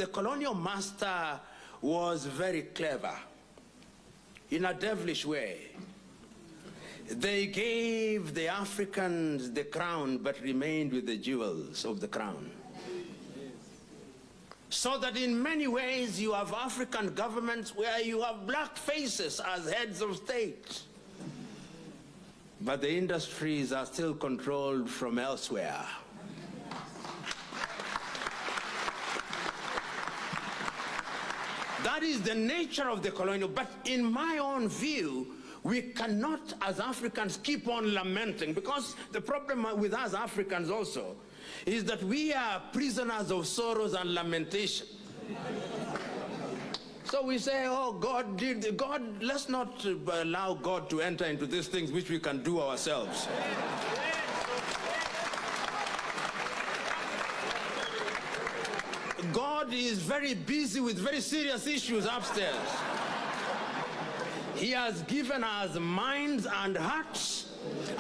the colonial master was very clever in a devilish way. They gave the Africans the crown but remained with the jewels of the crown. So that in many ways you have African governments where you have black faces as heads of state, but the industries are still controlled from elsewhere. That is the nature of the colonial. But in my own view, we cannot, as Africans, keep on lamenting, because the problem with us Africans also is that we are prisoners of sorrows and lamentation. So we say, oh, God, let's not allow God to enter into these things which we can do ourselves. God is very busy with very serious issues upstairs. He has given us minds and hearts,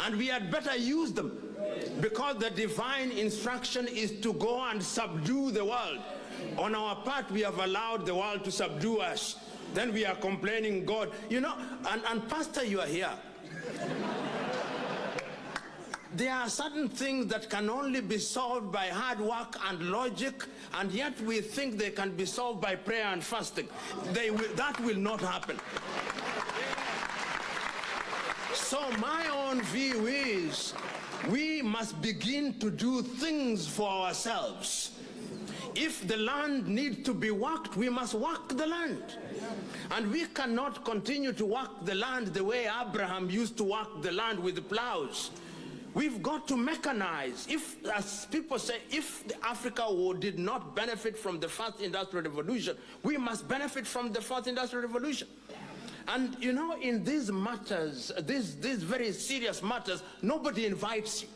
and we had better use them, because the divine instruction is to go and subdue the world. On our part, we have allowed the world to subdue us. Then we are complaining, God, you know, and Pastor, you are here. There are certain things that can only be solved by hard work and logic, and yet we think they can be solved by prayer and fasting. That will not happen. So my own view is we must begin to do things for ourselves. If the land needs to be worked, we must work the land. And we cannot continue to work the land the way Abraham used to work the land with the plows. We've got to mechanize. If, as people say, if Africa did not benefit from the first industrial revolution, we must benefit from the fourth industrial revolution. And you know, in these matters, these very serious matters, nobody invites you.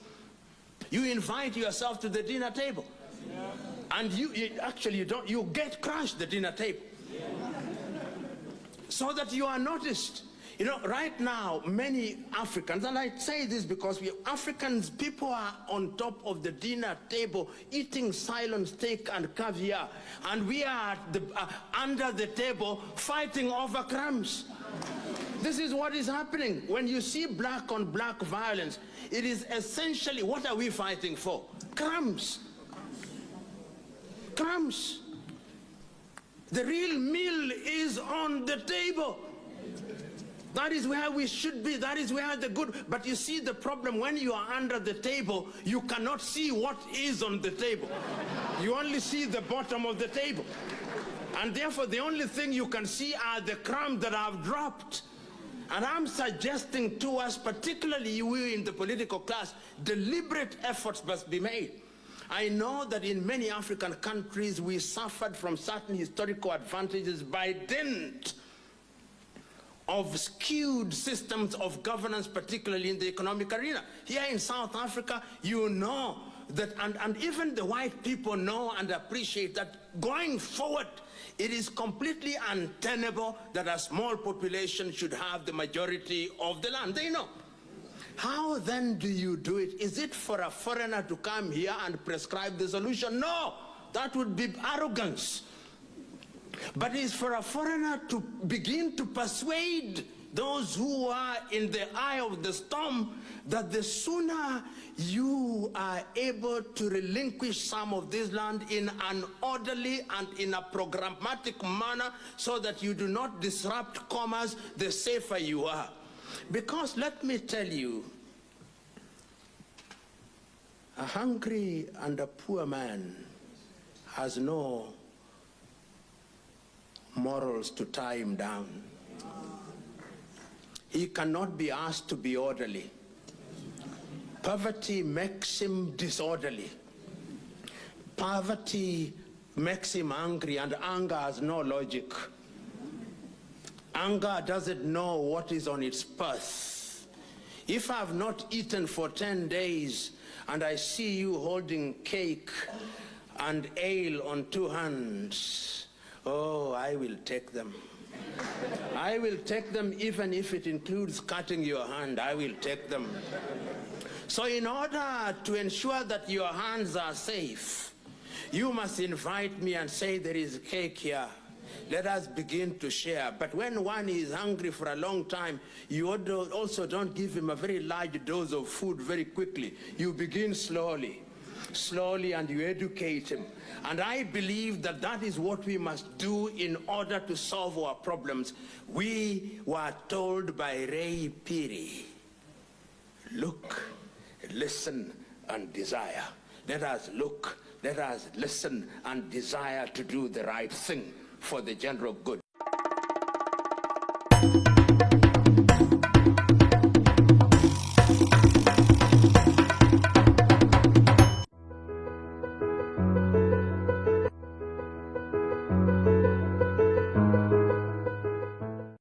You invite yourself to the dinner table. Yeah. And you get crushed the dinner table. Yeah. So that you are noticed. You know, right now, many Africans, and I say this because Africans, people are on top of the dinner table eating silent steak and caviar, and we are under the table fighting over crumbs. This is what is happening. When you see black on black violence, it is essentially, what are we fighting for? Crumbs. Crumbs. The real meal is on the table. That is where we should be. That is where the good. But you see the problem, when you are under the table, you cannot see what is on the table. You only see the bottom of the table. And therefore, the only thing you can see are the crumbs that have dropped. And I'm suggesting to us, particularly we in the political class, deliberate efforts must be made. I know that in many African countries, we suffered from certain historical advantages by dint of skewed systems of governance, particularly in the economic arena. Here in South Africa, you know that, and even the white people know and appreciate that going forward, it is completely untenable that a small population should have the majority of the land. They know. How then do you do it? Is it for a foreigner to come here and prescribe the solution? No, that would be arrogance. But it's for a foreigner to begin to persuade those who are in the eye of the storm that the sooner you are able to relinquish some of this land in an orderly and in a programmatic manner so that you do not disrupt commerce, the safer you are. Because let me tell you, a hungry and a poor man has no morals to tie him down. He cannot be asked to be orderly. Poverty makes him disorderly. Poverty makes him angry, and anger has no logic. Anger doesn't know what is on its path. If I have not eaten for 10 days and I see you holding cake and ale on 2 hands, oh, I will take them. I will take them even if it includes cutting your hand. I will take them. So in order to ensure that your hands are safe, You must invite me and say, there is cake here. Let us begin to share. But when one is hungry for a long time, you also don't give him a very large dose of food very quickly. You begin slowly, and you educate him. And I believe that that is what we must do in order to solve our problems. We were told by Ray Piri, look, listen, and desire. Let us look, let us listen, and desire to do the right thing for the general good.